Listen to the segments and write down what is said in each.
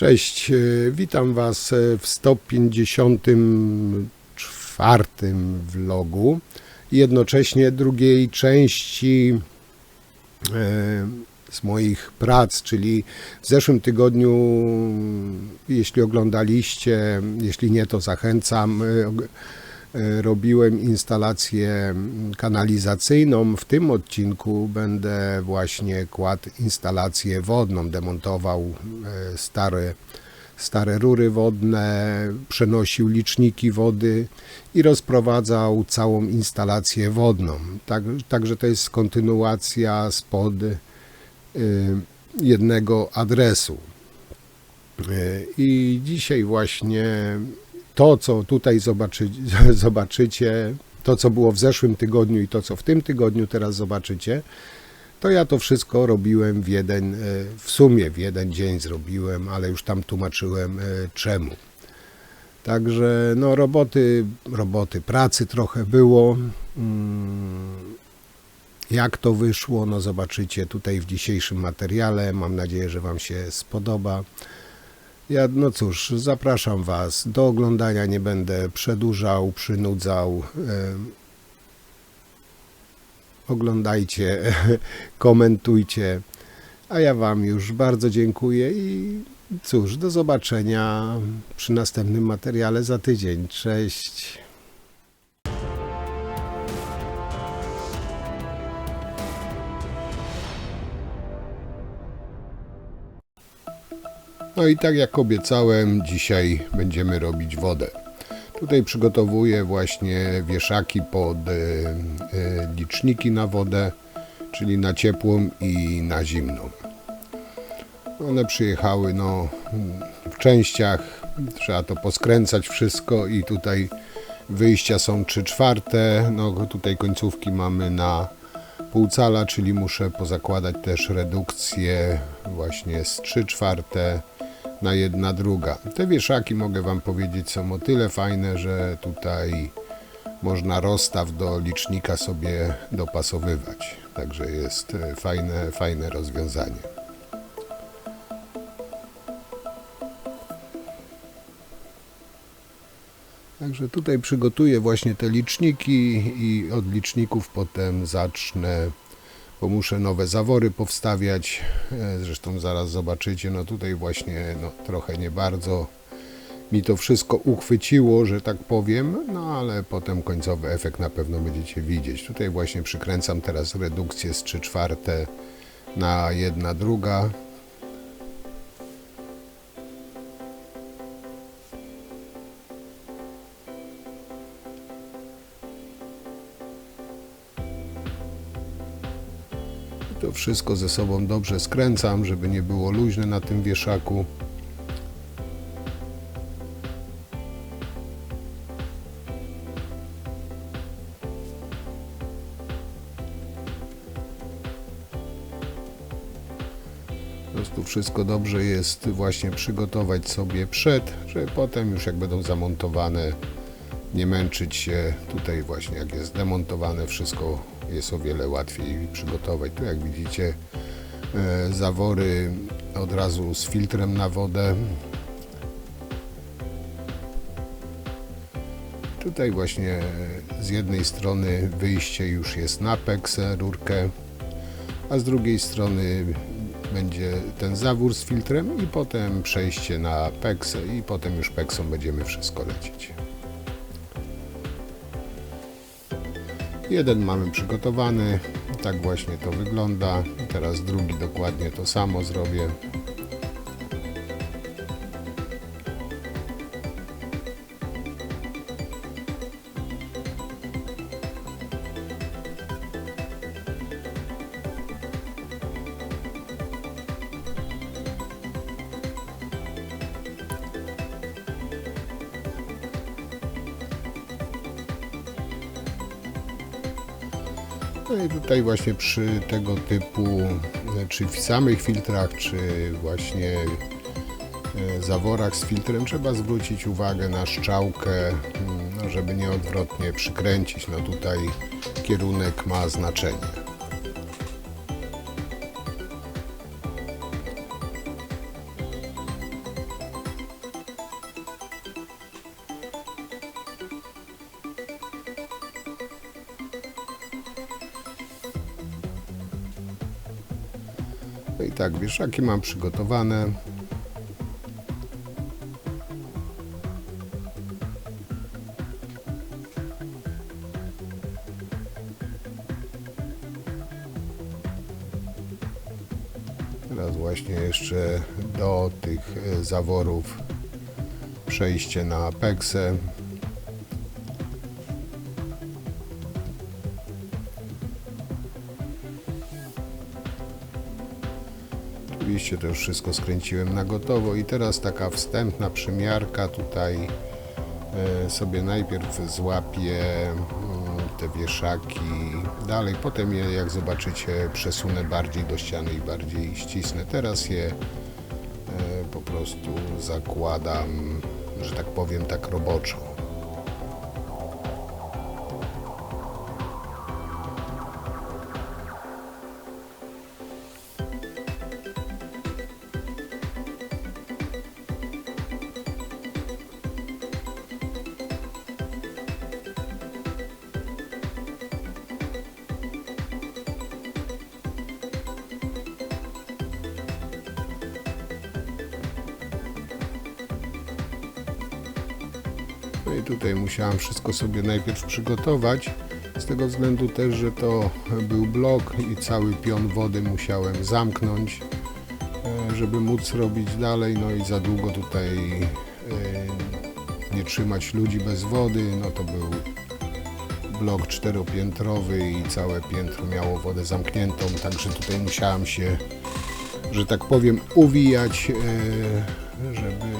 Cześć, witam Was w 154 vlogu i jednocześnie drugiej części z moich prac, czyli w zeszłym tygodniu, jeśli oglądaliście, jeśli nie, to zachęcam, robiłem instalację kanalizacyjną. W tym odcinku będę właśnie kładł instalację wodną, demontował stare rury wodne, przenosił liczniki wody i rozprowadzał całą instalację wodną. Także to jest kontynuacja spod jednego adresu. I dzisiaj właśnie to, co tutaj zobaczycie, to, co było w zeszłym tygodniu i to, co w tym tygodniu teraz zobaczycie, to ja to wszystko robiłem w sumie w jeden dzień zrobiłem, ale już tam tłumaczyłem czemu. Także no roboty, pracy trochę było. Jak to wyszło, no zobaczycie tutaj w dzisiejszym materiale. Mam nadzieję, że Wam się spodoba. No cóż, zapraszam Was do oglądania, nie będę przedłużał, przynudzał. Oglądajcie, komentujcie, a ja Wam już bardzo dziękuję i cóż, do zobaczenia przy następnym materiale za tydzień. Cześć! No i tak jak obiecałem, dzisiaj będziemy robić wodę. Tutaj przygotowuję właśnie wieszaki pod liczniki na wodę, czyli na ciepłą i na zimną. One przyjechały w częściach, trzeba to poskręcać wszystko i tutaj wyjścia są 3/4, tutaj końcówki mamy na pół cala, czyli muszę pozakładać też redukcję właśnie z 3/4 na 1/2. Te wieszaki, mogę Wam powiedzieć, są o tyle fajne, że tutaj można rozstaw do licznika sobie dopasowywać. Także jest fajne rozwiązanie. Także tutaj przygotuję właśnie te liczniki i od liczników potem zacznę, bo muszę nowe zawory powstawiać, zresztą zaraz zobaczycie, tutaj właśnie trochę nie bardzo mi to wszystko uchwyciło, że tak powiem, ale potem końcowy efekt na pewno będziecie widzieć. Tutaj właśnie przykręcam teraz redukcję z 3/4 na 1/2. To wszystko ze sobą dobrze skręcam, żeby nie było luźne na tym wieszaku. Po prostu wszystko dobrze jest właśnie przygotować sobie żeby potem już jak będą zamontowane, nie męczyć się. Tutaj właśnie jak jest demontowane, wszystko jest o wiele łatwiej przygotować. Tu jak widzicie zawory od razu z filtrem na wodę. Tutaj właśnie z jednej strony wyjście już jest na peksę, rurkę, a z drugiej strony będzie ten zawór z filtrem i potem przejście na peksę i potem już peksą będziemy wszystko lecieć. Jeden mamy przygotowany, tak właśnie to wygląda. Teraz drugi dokładnie to samo zrobię. No i tutaj właśnie przy tego typu, czy w samych filtrach, czy właśnie zaworach z filtrem trzeba zwrócić uwagę na strzałkę, żeby nieodwrotnie przykręcić. Tutaj kierunek ma znaczenie. No i tak, wieszaki mam przygotowane. Teraz właśnie jeszcze do tych zaworów przejście na apeksę. Oczywiście to już wszystko skręciłem na gotowo i teraz taka wstępna przymiarka. Tutaj sobie najpierw złapię te wieszaki dalej, potem je, jak zobaczycie, przesunę bardziej do ściany i bardziej ścisnę. Teraz je po prostu zakładam, że tak powiem, tak roboczo. No i tutaj musiałem wszystko sobie najpierw przygotować, z tego względu też, że to był blok i cały pion wody musiałem zamknąć, żeby móc robić dalej. No i za długo tutaj nie trzymać ludzi bez wody. No to był blok czteropiętrowy i całe piętro miało wodę zamkniętą, także tutaj musiałem się, że tak powiem, uwijać, żeby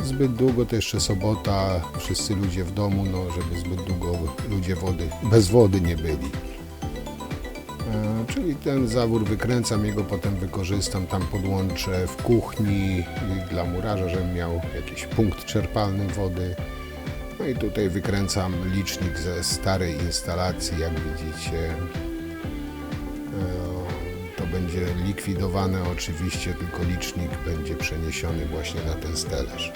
zbyt długo, to jeszcze sobota, wszyscy ludzie w domu, żeby zbyt długo ludzie bez wody nie byli. Czyli ten zawór wykręcam, jego potem wykorzystam, tam podłączę w kuchni dla murarza, żebym miał jakiś punkt czerpalny wody. No i tutaj wykręcam licznik ze starej instalacji, jak widzicie. To będzie likwidowane oczywiście, tylko licznik będzie przeniesiony właśnie na ten stelaż.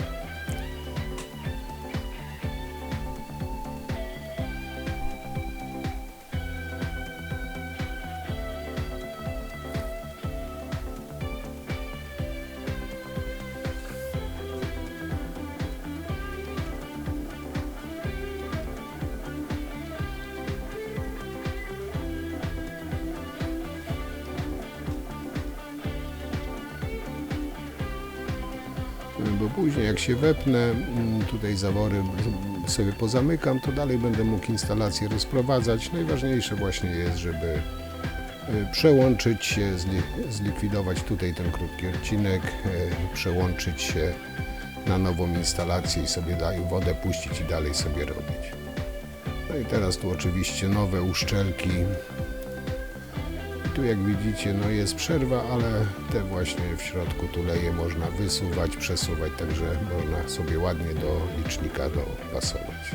Bo później jak się wepnę, tutaj zawory sobie pozamykam, to dalej będę mógł instalację rozprowadzać. Najważniejsze właśnie jest, żeby przełączyć się, zlikwidować tutaj ten krótki odcinek, przełączyć się na nową instalację i sobie wodę puścić i dalej sobie robić. No i teraz tu oczywiście nowe uszczelki. Tu jak widzicie, jest przerwa, ale te właśnie w środku tuleje można wysuwać, przesuwać, także można sobie ładnie do licznika dopasować.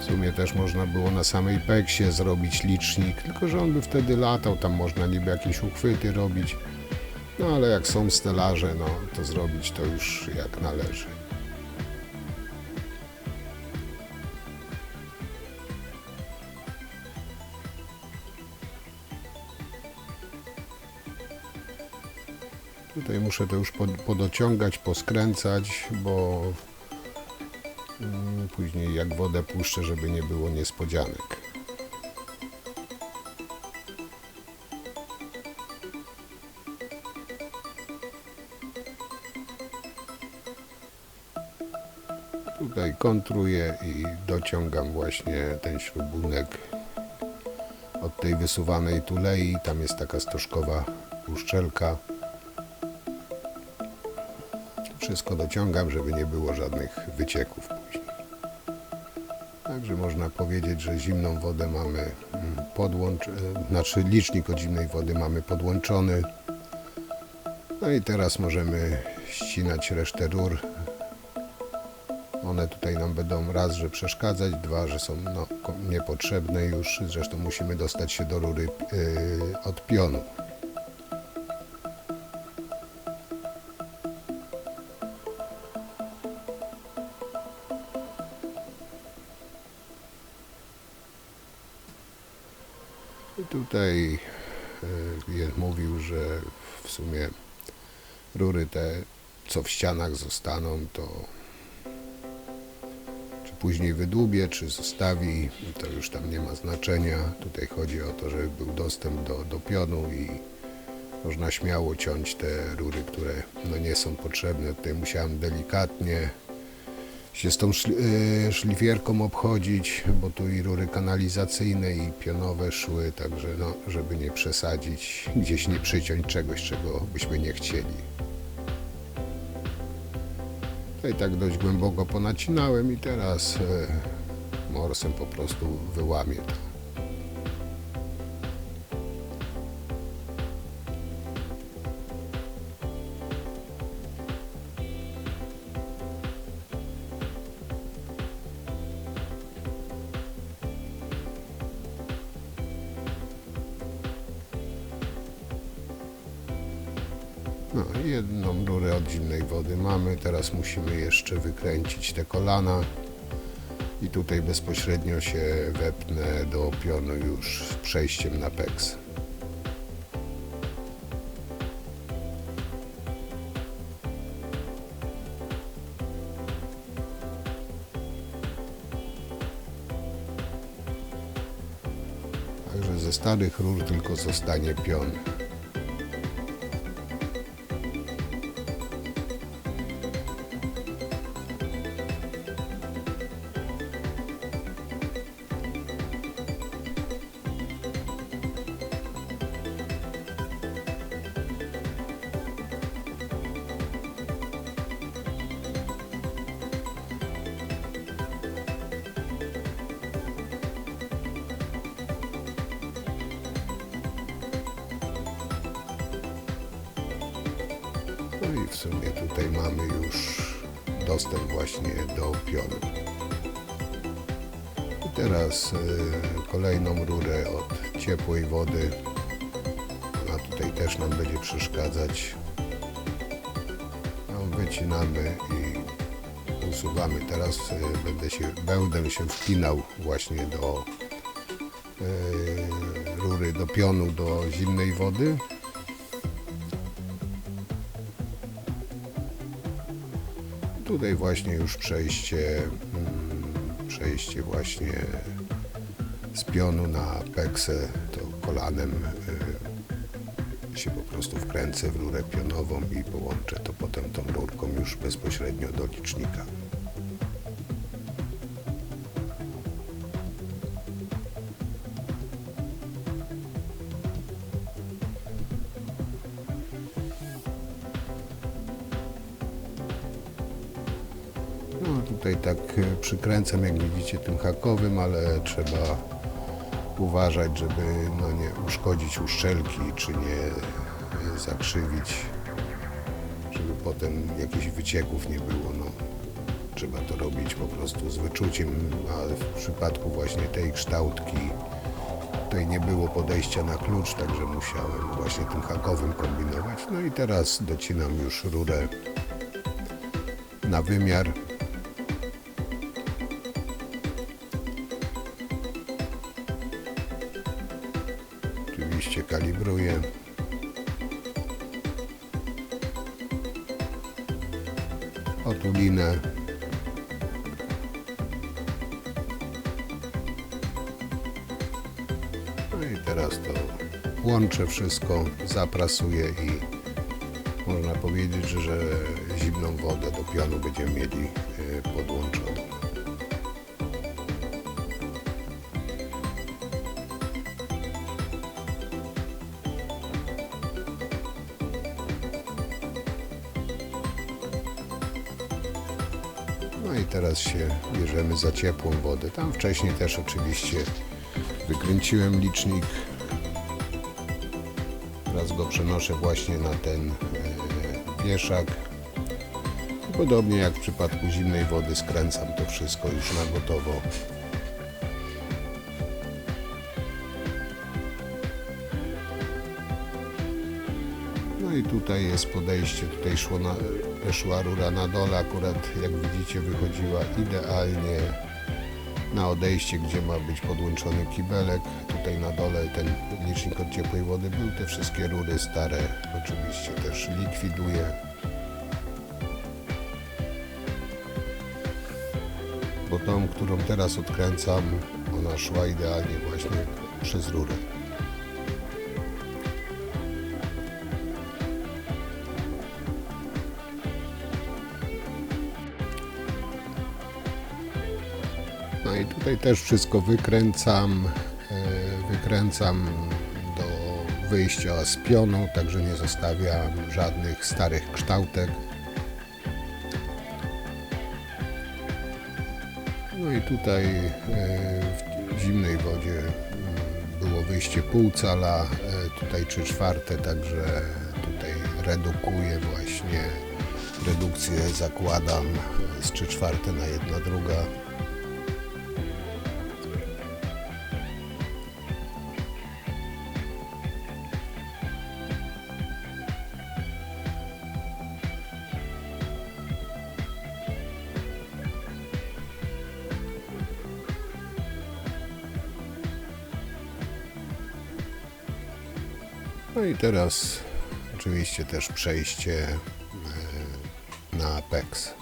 W sumie też można było na samej peksie zrobić licznik, tylko że on by wtedy latał, tam można niby jakieś uchwyty robić, ale jak są stelaże, to zrobić to już jak należy. Tutaj muszę to już podociągać, poskręcać, bo później jak wodę puszczę, żeby nie było niespodzianek. Tutaj kontruję i dociągam właśnie ten śrubunek od tej wysuwanej tulei. Tam jest taka stożkowa uszczelka. Wszystko dociągam, żeby nie było żadnych wycieków później. Także można powiedzieć, że zimną wodę mamy licznik od zimnej wody mamy podłączony. No i teraz możemy ścinać resztę rur. One tutaj nam będą raz, że przeszkadzać, dwa, że są niepotrzebne już. Zresztą musimy dostać się do rury od pionu. I tutaj mówił, że w sumie rury te, co w ścianach zostaną, to czy później wydłubie, czy zostawi, to już tam nie ma znaczenia. Tutaj chodzi o to, żeby był dostęp do pionu i można śmiało ciąć te rury, które nie są potrzebne. Tutaj musiałem delikatnie się z tą szlifierką obchodzić, bo tu i rury kanalizacyjne i pionowe szły, także żeby nie przesadzić, gdzieś nie przyciąć czegoś, czego byśmy nie chcieli. Tutaj tak dość głęboko ponacinałem i teraz morsem po prostu wyłamię to. No, jedną rurę od zimnej wody mamy, teraz musimy jeszcze wykręcić te kolana i tutaj bezpośrednio się wepnę do pionu już z przejściem na PEX. Także ze starych rur tylko zostanie pion. No i w sumie tutaj mamy już dostęp właśnie do pionu. I teraz kolejną rurę od ciepłej wody, a tutaj też nam będzie przeszkadzać. Wycinamy i usuwamy. Teraz będę się wpinał właśnie do rury, do pionu, do zimnej wody. Tutaj właśnie już przejście właśnie z pionu na peksę, to kolanem się po prostu wkręcę w rurę pionową i połączę to potem tą rurką już bezpośrednio do licznika. No tutaj tak przykręcam, jak widzicie, tym hakowym, ale trzeba uważać, żeby nie uszkodzić uszczelki, czy nie zakrzywić, żeby potem jakichś wycieków nie było. Trzeba to robić po prostu z wyczuciem, a w przypadku właśnie tej kształtki tutaj nie było podejścia na klucz, także musiałem właśnie tym hakowym kombinować. No i teraz docinam już rurę na wymiar. Oczywiście kalibruję. Otulinę. No i teraz to łączę wszystko, zaprasuję i można powiedzieć, że zimną wodę do pionu będziemy mieli podłączoną. No i teraz się bierzemy za ciepłą wodę. Tam wcześniej też oczywiście wykręciłem licznik. Teraz go przenoszę właśnie na ten wieszak. Podobnie jak w przypadku zimnej wody skręcam to wszystko już na gotowo. No i tutaj jest podejście, tutaj szła rura na dole, akurat jak widzicie wychodziła idealnie na odejście, gdzie ma być podłączony kibelek. Tutaj na dole ten licznik od ciepłej wody był. Te wszystkie rury stare oczywiście też likwiduję. Bo tą, którą teraz odkręcam, ona szła idealnie właśnie przez rurę. No i tutaj też wszystko wykręcam do wyjścia z pioną, także nie zostawiam żadnych starych kształtek. No i tutaj w zimnej wodzie było wyjście pół cala, tutaj 3/4, także tutaj redukuję właśnie, redukcję zakładam z 3/4 na 1/2. No i teraz oczywiście też przejście na Apex.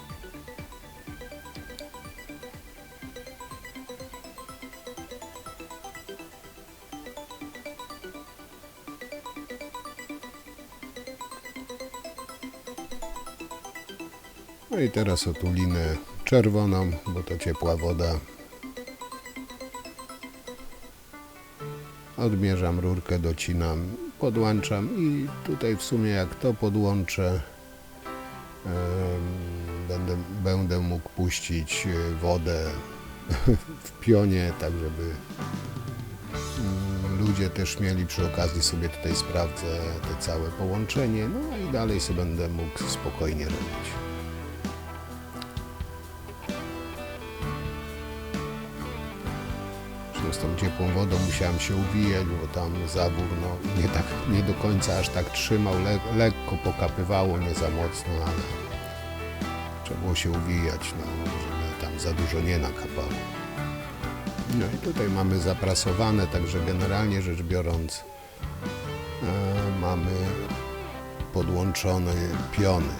No i teraz otulinę czerwoną, bo to ciepła woda. Odmierzam rurkę, docinam, podłączam i tutaj w sumie jak to podłączę, będę mógł puścić wodę w pionie, tak żeby ludzie też mieli, przy okazji sobie tutaj sprawdzę te całe połączenie, no i dalej sobie będę mógł spokojnie robić. Z tą ciepłą wodą musiałem się uwijać, bo tam zawór nie do końca aż tak trzymał, lekko pokapywało, nie za mocno, ale trzeba było się uwijać, żeby tam za dużo nie nakapało. No i tutaj mamy zaprasowane, także generalnie rzecz biorąc mamy podłączone piony.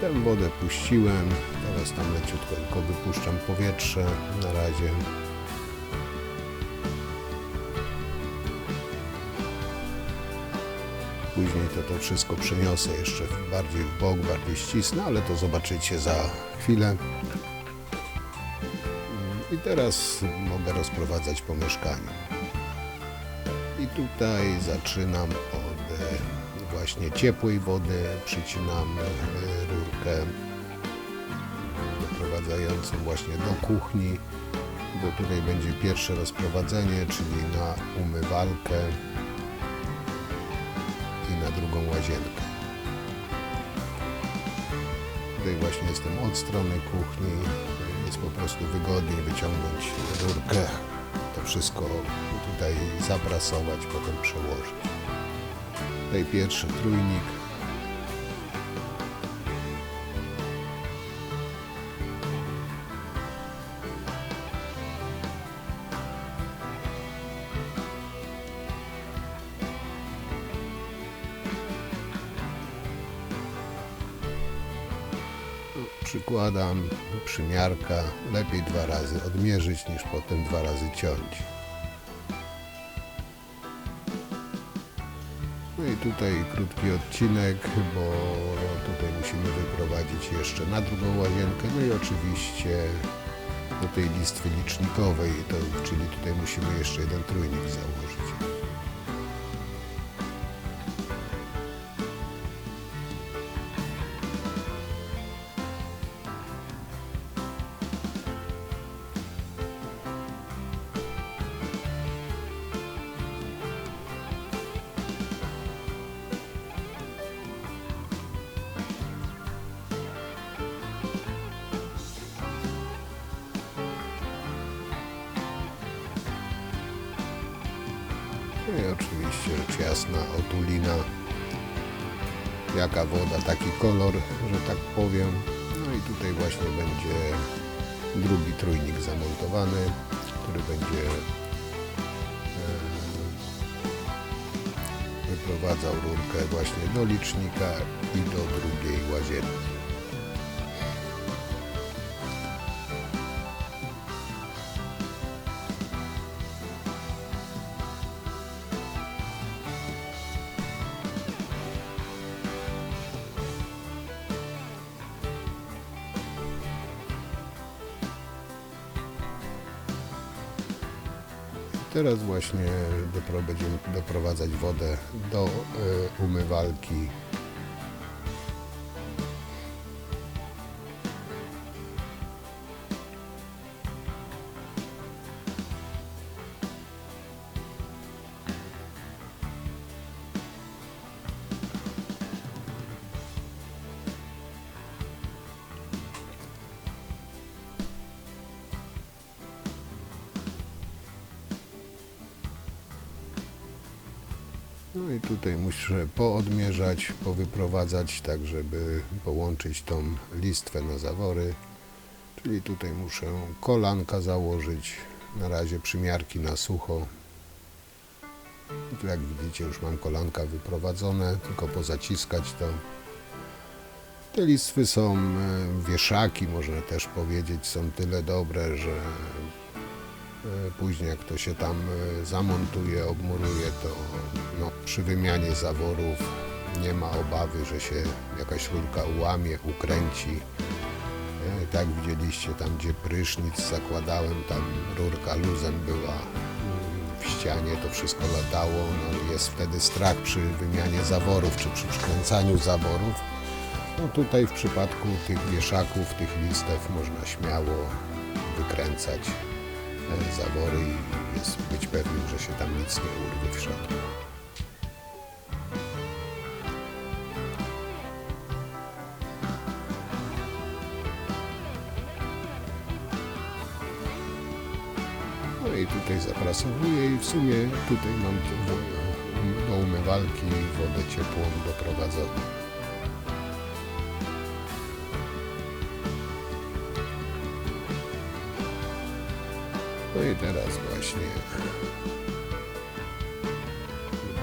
Tę wodę puściłem, teraz tam leciutko tylko wypuszczam powietrze na razie. Później to wszystko przeniosę jeszcze bardziej w bok, bardziej ścisnę, ale to zobaczycie za chwilę. I teraz mogę rozprowadzać po mieszkaniu. I tutaj zaczynam od właśnie ciepłej wody, przycinam rurkę doprowadzającą właśnie do kuchni, bo tutaj będzie pierwsze rozprowadzenie, czyli na umywalkę i na drugą łazienkę. Tutaj właśnie jestem od strony kuchni, jest po prostu wygodniej wyciągnąć rurkę, to wszystko tutaj zaprasować, potem przełożyć. Tutaj pierwszy trójnik. Przykładam przymiarka, lepiej 2 razy odmierzyć niż potem 2 razy ciąć. No i tutaj krótki odcinek, bo tutaj musimy wyprowadzić jeszcze na drugą łazienkę, no i oczywiście do tej listwy licznikowej, czyli tutaj musimy jeszcze jeden trójnik założyć. No i oczywiście rzecz jasna otulina jaka woda, taki kolor, że tak powiem. No i tutaj właśnie będzie drugi trójnik zamontowany, który będzie wyprowadzał rurkę właśnie do licznika i do drugiej łazienki. Teraz właśnie będziemy doprowadzać wodę do umywalki. No i tutaj muszę poodmierzać, powyprowadzać, tak żeby połączyć tą listwę na zawory. Czyli tutaj muszę kolanka założyć, na razie przymiarki na sucho. Tu jak widzicie już mam kolanka wyprowadzone, tylko pozaciskać to. Te listwy są wieszaki, można też powiedzieć, są tyle dobre, że później jak to się tam zamontuje, obmuruje, to no, przy wymianie zaworów nie ma obawy, że się jakaś rurka ułamie, ukręci. Tak widzieliście tam, gdzie prysznic zakładałem, tam rurka luzem była w ścianie, to wszystko latało. No, jest wtedy strach przy wymianie zaworów, czy przy przykręcaniu zaworów. No tutaj w przypadku tych wieszaków, tych listew można śmiało wykręcać zawory i jest być pewnym, że się tam nic nie urwie w środku. No i tutaj zaprasowuję i w sumie tutaj mam do umywalki wodę ciepłą doprowadzoną. No i teraz właśnie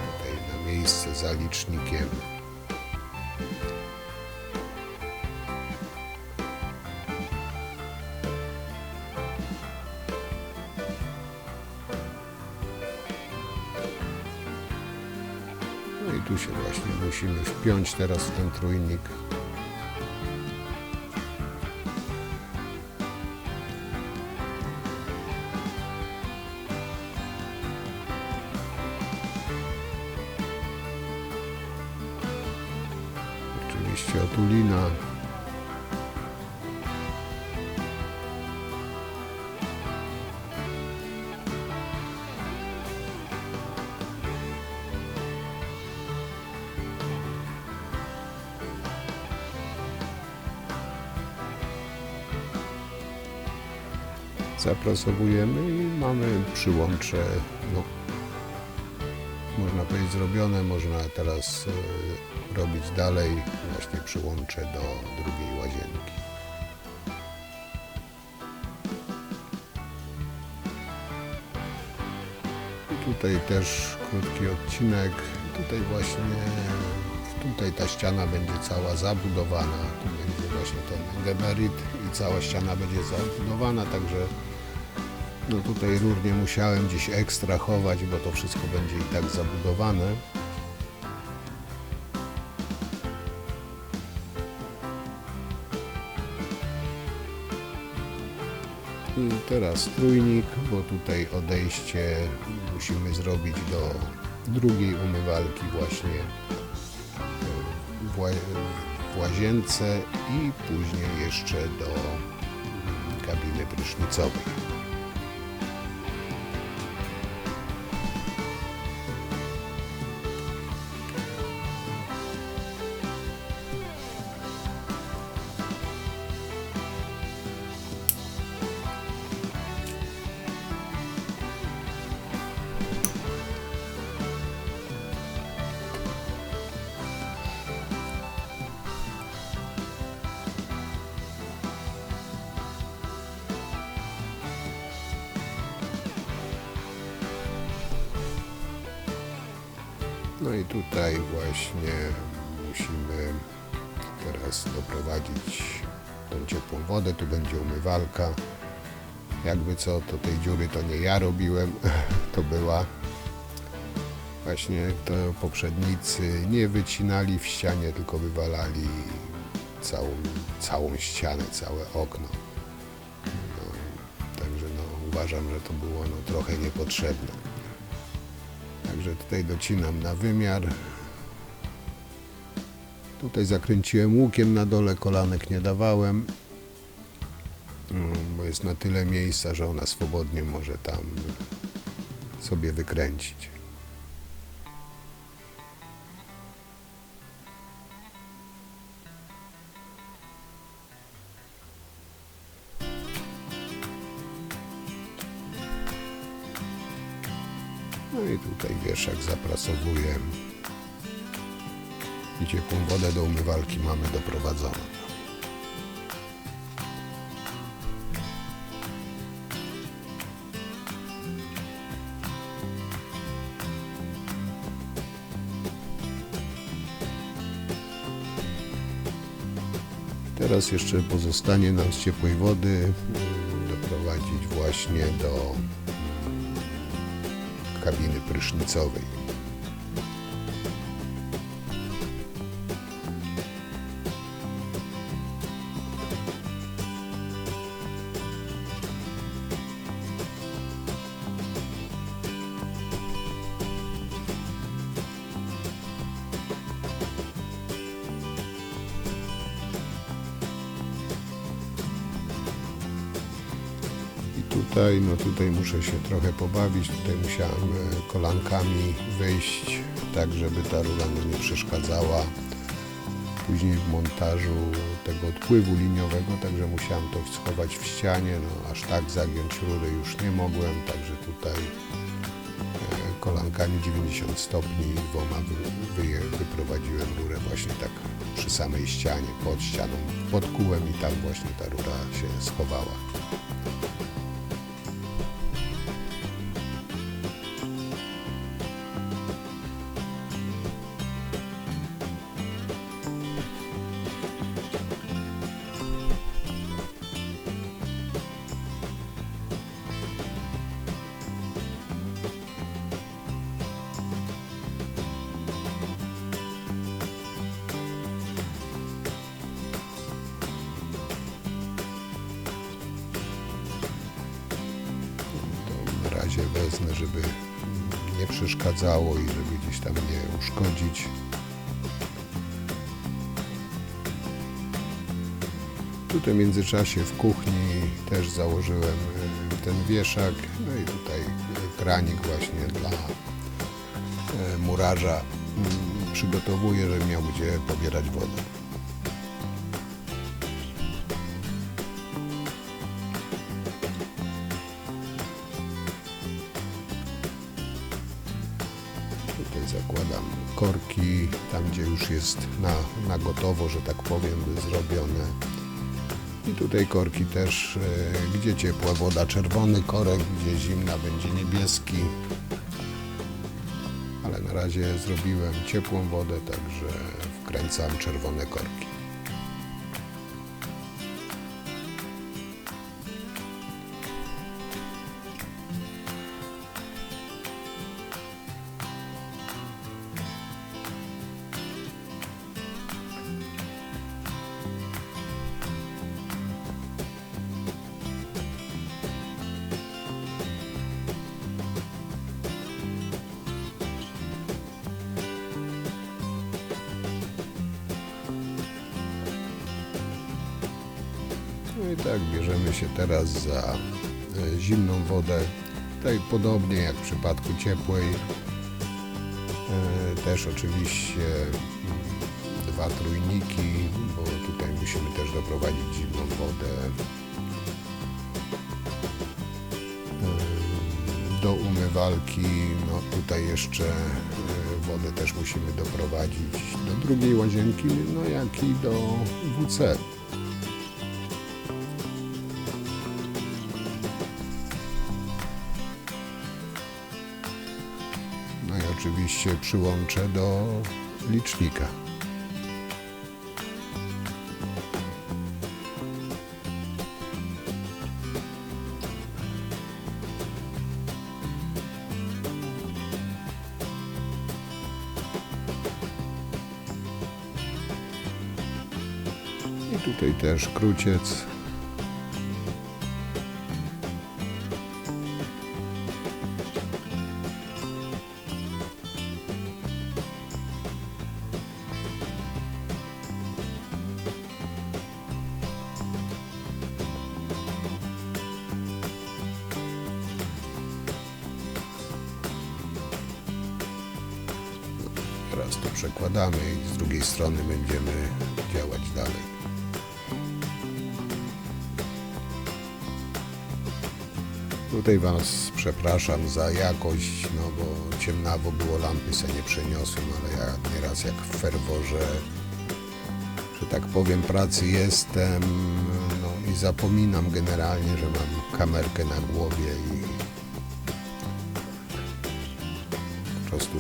tutaj na miejsce za licznikiem no i tu się właśnie musimy wpiąć teraz w ten trójnik. Oczywiście otulina. Zaprasowujemy i mamy przyłącze, no, można powiedzieć zrobione, można teraz robić dalej właśnie przyłącze do drugiej łazienki. I tutaj też krótki odcinek, tutaj właśnie, tutaj ta ściana będzie cała zabudowana, tu będzie właśnie ten geberit i cała ściana będzie zabudowana, także no tutaj rur nie musiałem gdzieś ekstrahować, bo to wszystko będzie i tak zabudowane. I teraz trójnik, bo tutaj odejście musimy zrobić do drugiej umywalki właśnie w łazience i później jeszcze do kabiny prysznicowej. No i tutaj właśnie musimy teraz doprowadzić tą ciepłą wodę. Tu będzie umywalka. Jakby co, to tej dziury to nie ja robiłem, to była. Właśnie to poprzednicy nie wycinali w ścianie, tylko wywalali całą ścianę, całe okno. No, także uważam, że to było trochę niepotrzebne. Także tutaj docinam na wymiar. Tutaj zakręciłem łukiem na dole, kolanek nie dawałem, bo jest na tyle miejsca, że ona swobodnie może tam sobie wykręcić. No i tutaj wieszak zaprasowuję i ciepłą wodę do umywalki mamy doprowadzoną. Teraz jeszcze pozostanie nam z ciepłej wody doprowadzić właśnie do kabiny prysznicowej. Tutaj muszę się trochę pobawić, tutaj musiałem kolankami wyjść, tak żeby ta rura nie przeszkadzała później w montażu tego odpływu liniowego, także musiałem to schować w ścianie, aż tak zagiąć rury już nie mogłem, także tutaj kolankami 90 stopni WOMA wyprowadziłem rurę właśnie tak przy samej ścianie, pod ścianą, pod kółem i tam właśnie ta rura się schowała. Wezmę, żeby nie przeszkadzało i żeby gdzieś tam nie uszkodzić. Tutaj w międzyczasie w kuchni też założyłem ten wieszak, no i tutaj kranik właśnie dla murarza przygotowuję, żeby miał gdzie pobierać wodę. Zakładam korki tam, gdzie już jest na gotowo, że tak powiem, zrobione. I tutaj korki też, gdzie ciepła woda, czerwony korek, gdzie zimna będzie niebieski. Ale na razie zrobiłem ciepłą wodę, także wkręcam czerwone korki. No i tak, bierzemy się teraz za zimną wodę. Tutaj podobnie jak w przypadku ciepłej, też oczywiście 2 trójniki, bo tutaj musimy też doprowadzić zimną wodę do umywalki. No tutaj jeszcze wodę też musimy doprowadzić do drugiej łazienki, no jak i do WC. No i oczywiście przyłączę do licznika. I tutaj też kruciec. Teraz to przekładamy i z drugiej strony będziemy działać dalej. Tutaj Was przepraszam za jakość, no bo ciemnawo było, lampy se nie przeniosłem, ale ja nieraz jak w ferworze, że tak powiem, pracy jestem, no i zapominam generalnie, że mam kamerkę na głowie i po prostu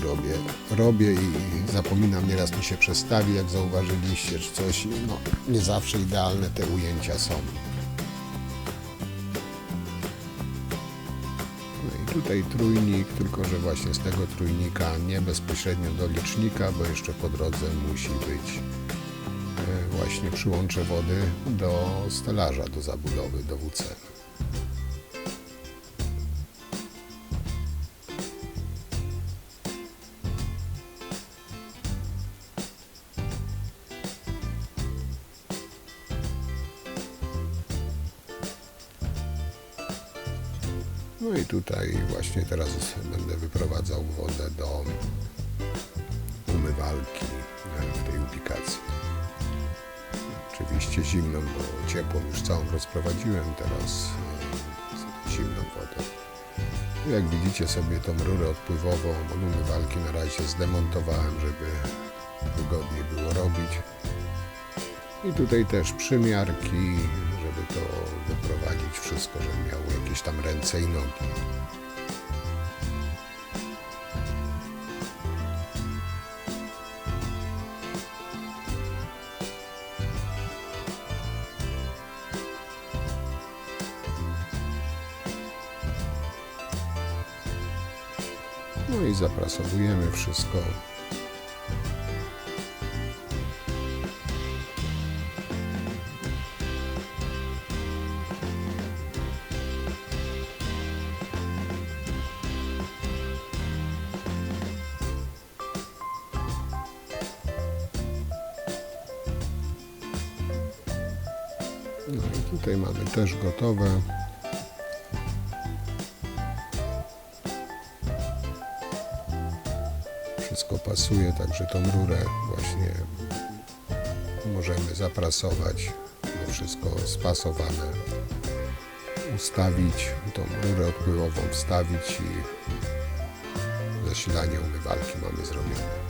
robię i zapominam, nieraz mi się przestawi, jak zauważyliście, czy coś, no nie zawsze idealne te ujęcia są. Tutaj trójnik, tylko że właśnie z tego trójnika nie bezpośrednio do licznika, bo jeszcze po drodze musi być właśnie przyłącze wody do stelaża, do zabudowy, do WC. No i tutaj właśnie teraz będę wyprowadzał wodę do umywalki w tej ubikacji. Oczywiście zimną, bo ciepłą już całą rozprowadziłem, teraz zimną wodę. Jak widzicie sobie tą rurę odpływową od umywalki na razie zdemontowałem, żeby wygodniej było robić. I tutaj też przymiarki, żeby to wyprowadzić wszystko, żeby miało jakieś tam ręce i nogi. No i zaprasowujemy wszystko. No i tutaj mamy też gotowe. Wszystko pasuje, także tą rurę właśnie możemy zaprasować, bo wszystko spasowane, ustawić, tą rurę odpływową wstawić i zasilanie umywalki mamy zrobione.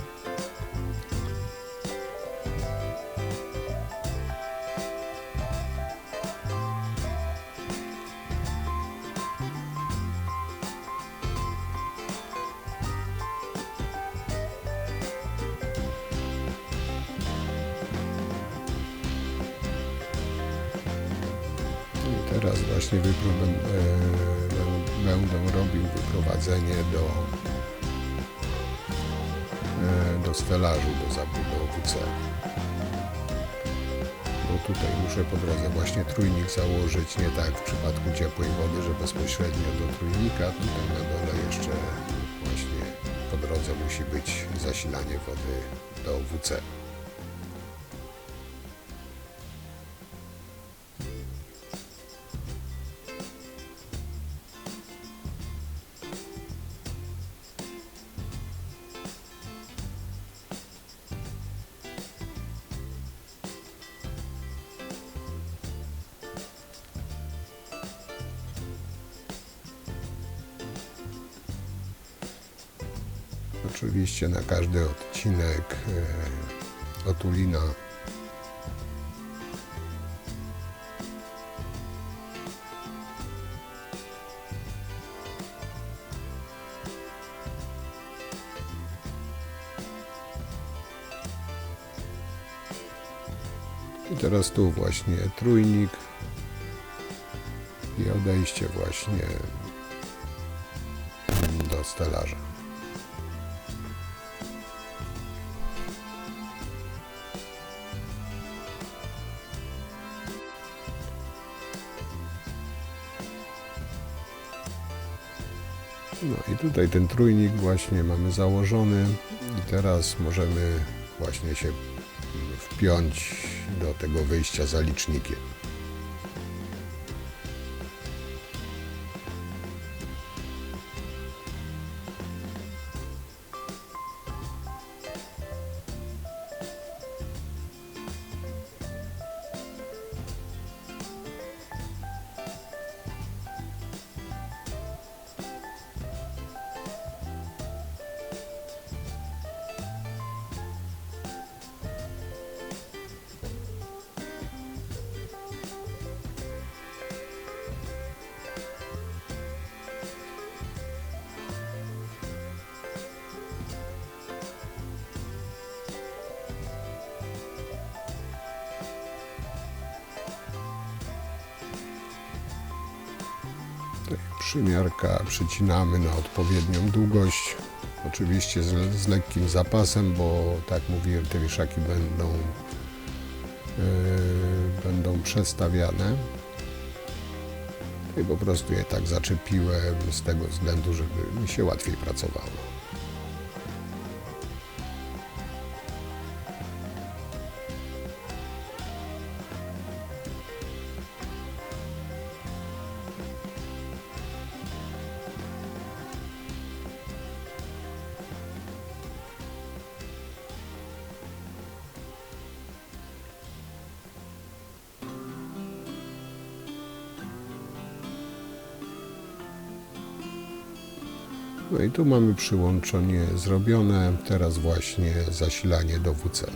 Teraz właśnie będę robił wyprowadzenie do stelażu, do WC. Bo tutaj muszę po drodze właśnie trójnik założyć, nie tak w przypadku ciepłej wody, że bezpośrednio do trójnika. Tutaj na dole jeszcze właśnie po drodze musi być zasilanie wody do WC. Oczywiście na każdy odcinek otulina I teraz tu właśnie trójnik i odejście właśnie do stelaża. No i tutaj ten trójnik właśnie mamy założony i teraz możemy właśnie się wpiąć do tego wyjścia za licznikiem. Przymiarka przycinamy na odpowiednią długość, oczywiście z lekkim zapasem, bo tak mówiłem, te wieszaki będą przestawiane i po prostu je tak zaczepiłem z tego względu, żeby mi się łatwiej pracowało. No i tu mamy przyłączenie zrobione, teraz właśnie zasilanie do WC.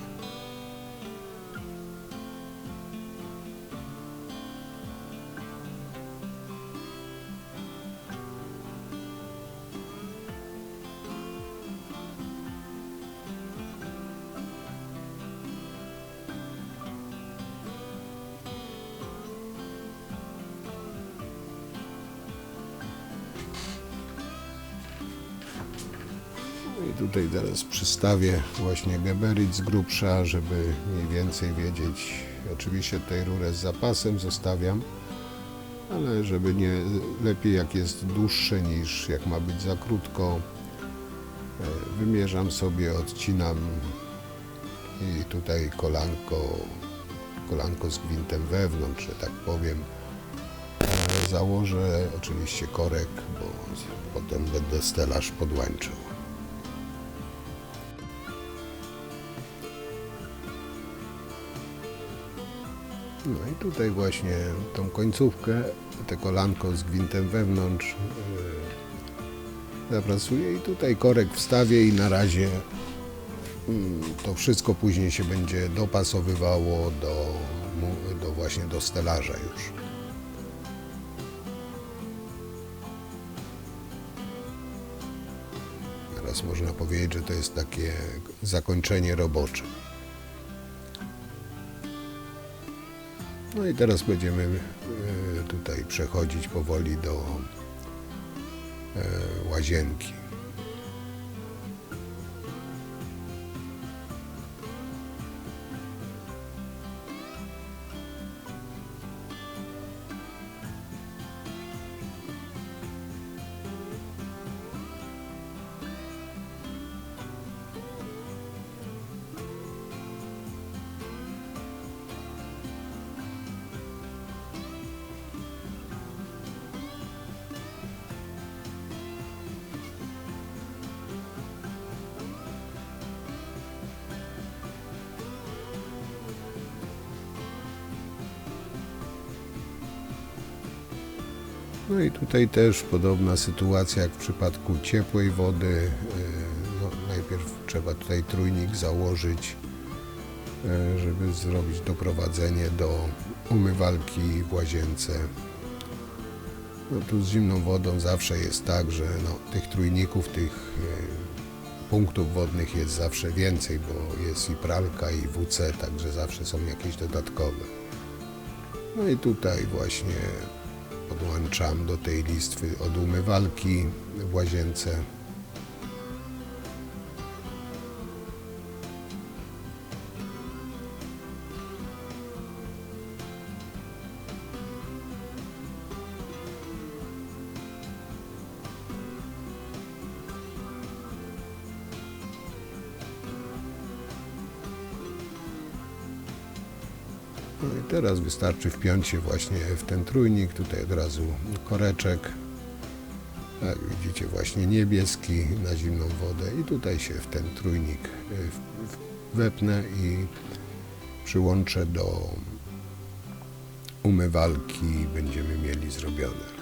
I tutaj teraz przystawię właśnie geberit z grubsza, żeby mniej więcej wiedzieć. Oczywiście tutaj rurę z zapasem zostawiam, ale żeby nie lepiej jak jest dłuższe niż jak ma być za krótko. Wymierzam sobie, odcinam i tutaj kolanko z gwintem wewnątrz, że tak powiem. Założę oczywiście korek, bo potem będę stelaż podłańczył. No i tutaj właśnie tą końcówkę, te kolanko z gwintem wewnątrz zapracuję i tutaj korek wstawię i na razie to wszystko później się będzie dopasowywało właśnie do stelaża już. Teraz można powiedzieć, że to jest takie zakończenie robocze. No i teraz będziemy tutaj przechodzić powoli do łazienki. No i tutaj też podobna sytuacja jak w przypadku ciepłej wody. No, najpierw trzeba tutaj trójnik założyć, żeby zrobić doprowadzenie do umywalki w łazience. No tu z zimną wodą zawsze jest tak, że no, tych trójników, tych punktów wodnych jest zawsze więcej, bo jest i pralka, i WC, także zawsze są jakieś dodatkowe. No i tutaj właśnie podłączam do tej listwy od umywalki w łazience. No i teraz wystarczy wpiąć się właśnie w ten trójnik, tutaj od razu koreczek, jak widzicie właśnie niebieski na zimną wodę i tutaj się w ten trójnik wepnę i przyłączę do umywalki i będziemy mieli zrobione.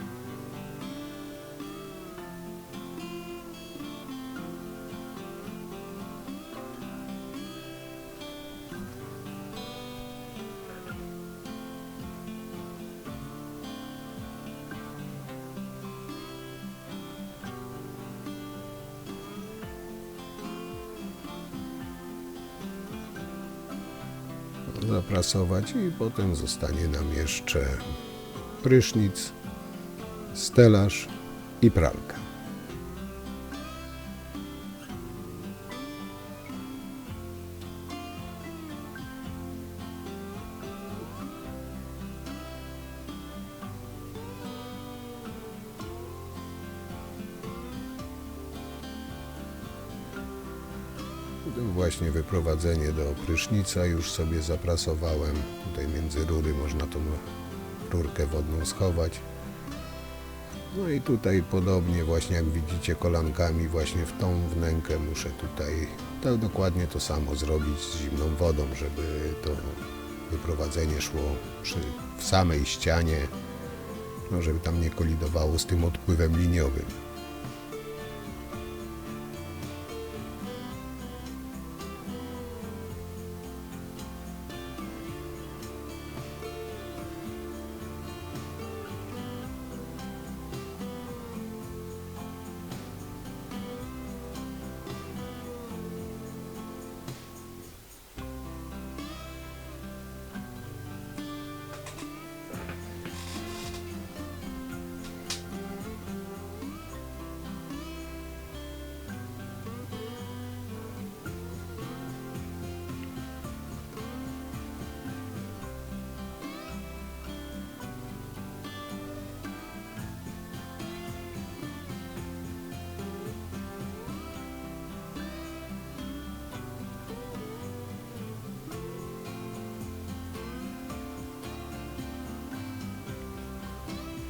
Zaprasować i potem zostanie nam jeszcze prysznic, stelaż i pralka. Właśnie wyprowadzenie do prysznica już sobie zaprasowałem. Tutaj między rury można tą rurkę wodną schować. No i tutaj podobnie właśnie jak widzicie kolankami właśnie w tą wnękę muszę tutaj tak dokładnie to samo zrobić z zimną wodą, żeby to wyprowadzenie szło w samej ścianie, no żeby tam nie kolidowało z tym odpływem liniowym.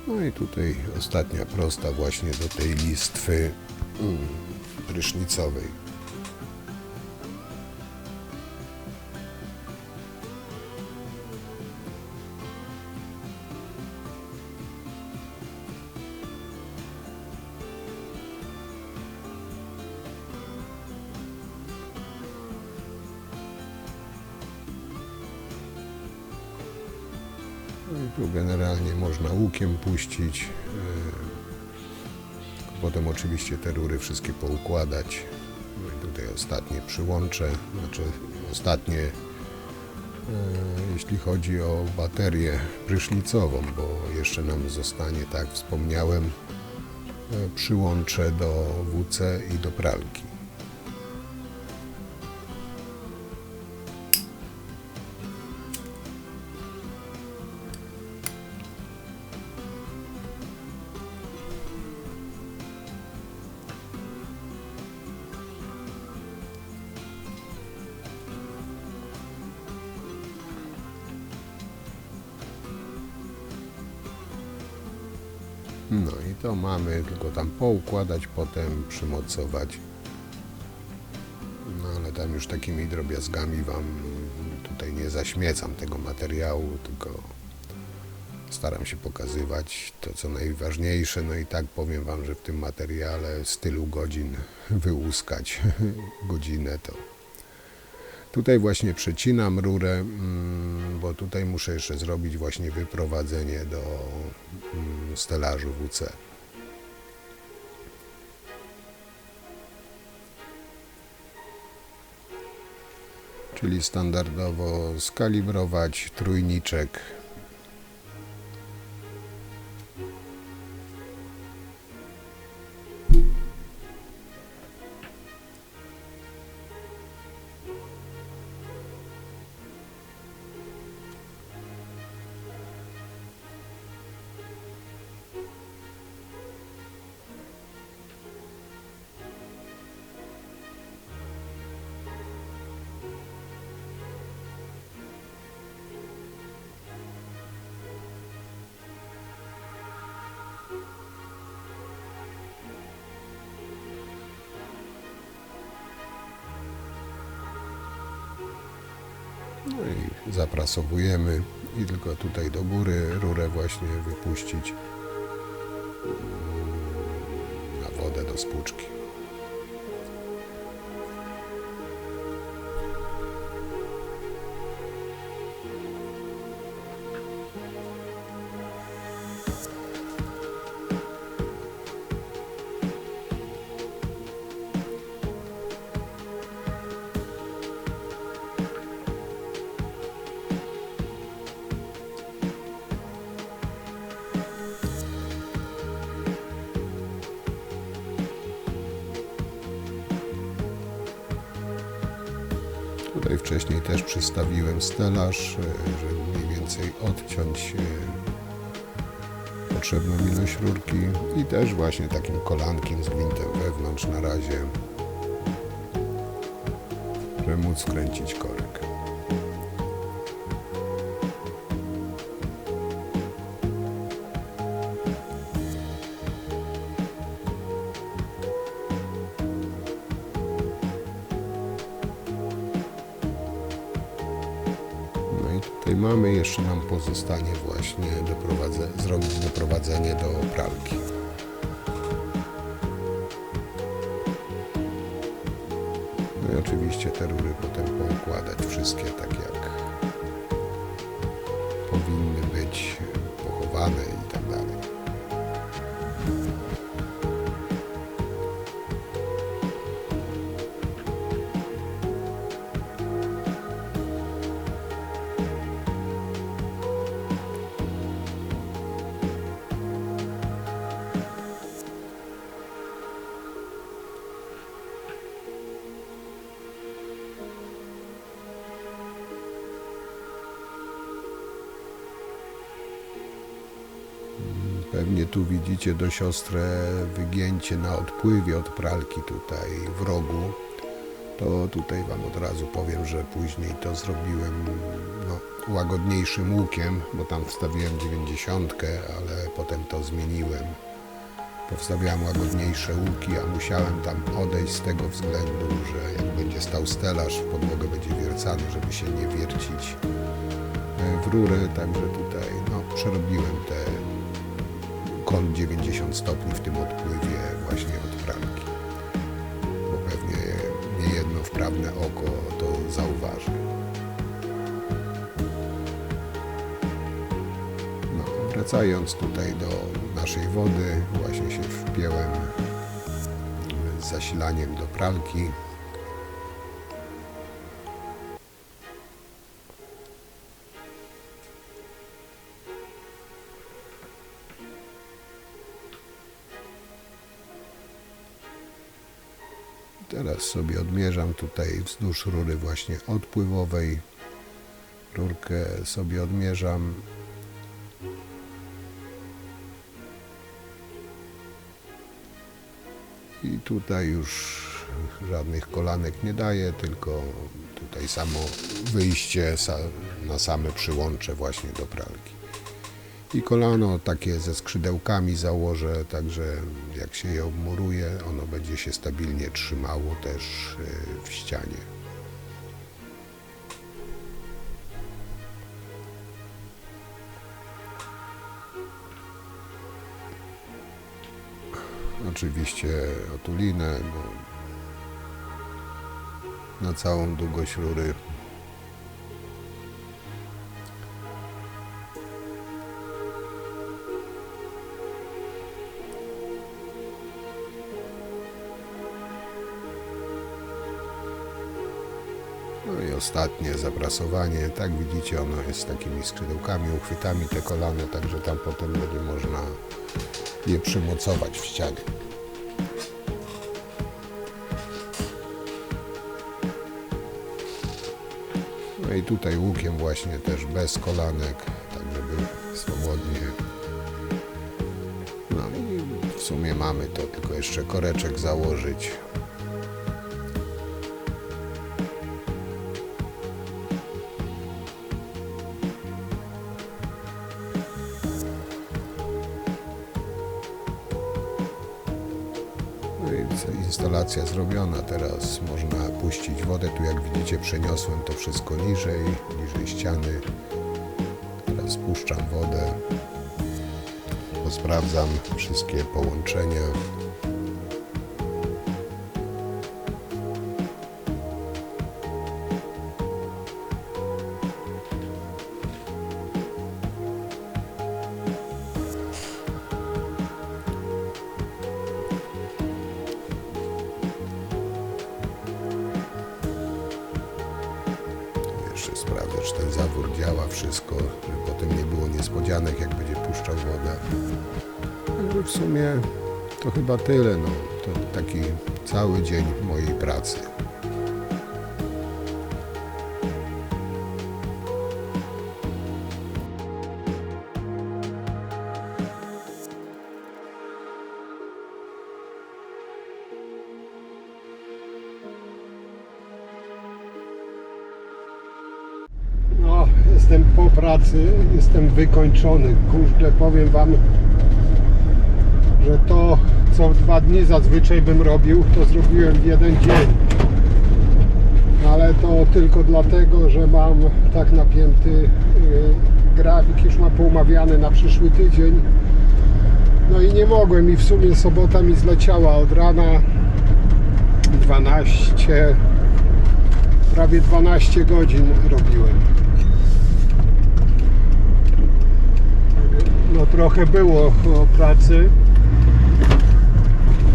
No i tutaj ostatnia prosta właśnie do tej listwy prysznicowej. No i tu generalnie można łukiem puścić, potem oczywiście te rury wszystkie poukładać. No i tutaj ostatnie przyłącze, znaczy ostatnie jeśli chodzi o baterię prysznicową, bo jeszcze nam zostanie, tak wspomniałem, przyłącze do WC i do pralki. No i to mamy, tylko tam poukładać, potem przymocować. No ale tam już takimi drobiazgami Wam tutaj nie zaśmiecam tego materiału, tylko staram się pokazywać to, co najważniejsze. No i tak powiem Wam, że w tym materiale z tylu godzin wyłuskać godzinę to. Tutaj właśnie przecinam rurę, bo tutaj muszę jeszcze zrobić właśnie wyprowadzenie do stelażu WC. czyli standardowo skalibrować trójniczek. No i zaprasowujemy i tylko tutaj do góry rurę właśnie wypuścić na wodę do spłuczki. Tutaj wcześniej też przystawiłem stelaż, żeby mniej więcej odciąć potrzebną ilość rurki i też właśnie takim kolankiem z gwintem wewnątrz na razie, żeby móc wkręcić korek. Tutaj mamy, jeszcze nam pozostanie właśnie zrobić doprowadzenie do pralki. No i oczywiście te rury potem poukładać wszystkie tak jak powinny być, pochowane i tak dalej. Pewnie tu widzicie dość ostre wygięcie na odpływie od pralki tutaj w rogu. To tutaj Wam od razu powiem, że później to zrobiłem łagodniejszym łukiem, bo tam wstawiłem 90, ale potem to zmieniłem. Powstawiałem łagodniejsze łuki, a musiałem tam odejść z tego względu, że jak będzie stał stelaż, w podłogę będzie wiercany, żeby się nie wiercić w rurę, także tutaj przerobiłem te kąt 90 stopni w tym odpływie właśnie od pralki, bo pewnie niejedno wprawne oko to zauważy. Wracając tutaj do naszej wody, właśnie się wpięłem z zasilaniem do pralki. Teraz sobie odmierzam tutaj wzdłuż rury właśnie odpływowej. Rurkę sobie odmierzam. I tutaj już żadnych kolanek nie daję, tylko tutaj samo wyjście na same przyłącze właśnie do pralki. I kolano takie ze skrzydełkami założę, także jak się je obmuruje, ono będzie się stabilnie trzymało też w ścianie. Oczywiście otulinę na całą długość rury. No i ostatnie zaprasowanie. Tak widzicie, ono jest z takimi skrzydełkami, uchwytami te kolane, także tam potem będzie można je przymocować w ścianie. No i tutaj łukiem właśnie też bez kolanek, tak żeby swobodnie. No i w sumie mamy to, tylko jeszcze koreczek założyć. No i instalacja zrobiona, teraz można puścić wodę. Tu jak widzicie przeniosłem to wszystko niżej ściany. Teraz puszczam wodę. Sprawdzam wszystkie połączenia. Jeszcze sprawdzę, czy ten zawór działa, wszystko, żeby potem nie było niespodzianek, jak będzie puszczał wodę. No w sumie to chyba tyle, no. To taki cały dzień mojej pracy. No, jestem po pracy, jestem wykończony. Kurde, powiem wam, że to, co w 2 dni zazwyczaj bym robił, to zrobiłem w 1 dzień. Ale to tylko dlatego, że mam tak napięty grafik, już mam poumawiany na przyszły tydzień. No i nie mogłem, i w sumie sobota mi zleciała od rana. 12, prawie 12 godzin robiłem. No trochę było pracy.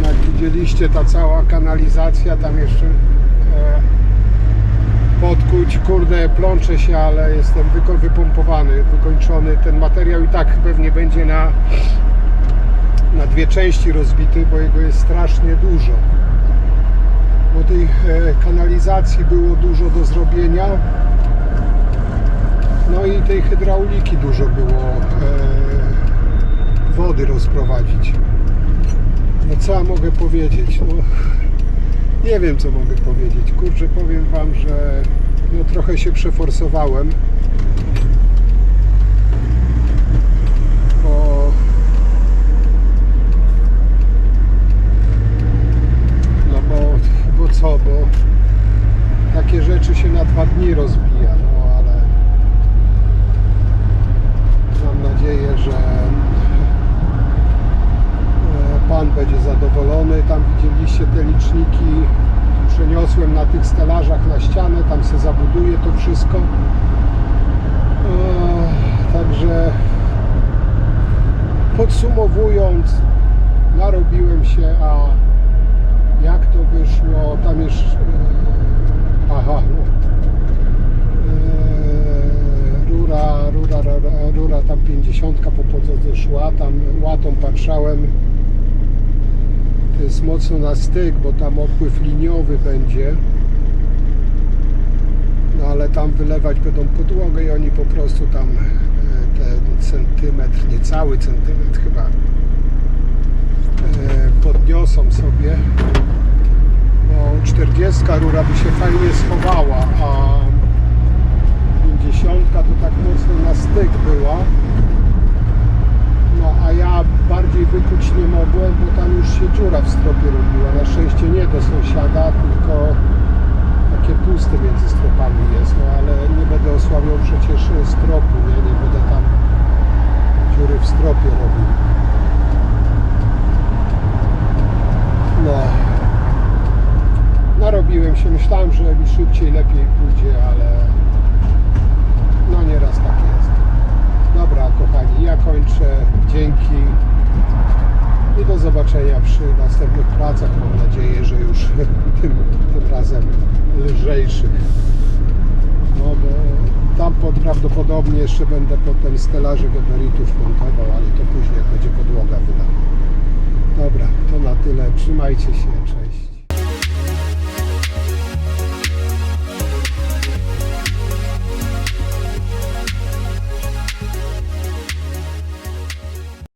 Jak widzieliście, ta cała kanalizacja, tam jeszcze podkuć, kurde, plączę się, ale jestem wypompowany, wykończony. Ten materiał i tak pewnie będzie na 2 części rozbity, bo jego jest strasznie dużo. Bo tej kanalizacji było dużo do zrobienia. No i tej hydrauliki dużo było wody rozprowadzić. No co ja mogę powiedzieć? No, nie wiem, co mogę powiedzieć. Kurczę, powiem wam, że no, trochę się przeforsowałem. Bo takie rzeczy się na 2 dni rozbija, no ale mam nadzieję, że Pan będzie zadowolony. Tam widzieliście te liczniki, przeniosłem na tych stelażach na ścianę, tam się zabuduje to wszystko. Także podsumowując, narobiłem się, a jak to wyszło, tam jeszcze rura tam 50 po podłodze szła, tam łatą patrzałem, to jest mocno na styk, bo tam opływ liniowy będzie, no ale tam wylewać będą podłogę i oni po prostu tam ten centymetr, niecały centymetr chyba podniosą sobie. 40 rura by się fajnie schowała, a 50 to tak mocno na styk była. No a ja bardziej wykuć nie mogłem, bo tam już się dziura w stropie robiła. Na szczęście nie do sąsiada, tylko takie puste między stropami jest. No ale nie będę osłabiał przecież stropu, nie będę tam dziury w stropie robił. No. Narobiłem się, myślałem, że mi szybciej, lepiej pójdzie, ale no nieraz tak jest. Dobra, kochani, ja kończę. Dzięki i do zobaczenia przy następnych pracach. Mam nadzieję, że już tym razem lżejszych. No bo tam prawdopodobnie jeszcze będę potem stelaże geberitów montował, ale to później jak będzie podłoga wylana. Dobra, to na tyle. Trzymajcie się. Cześć.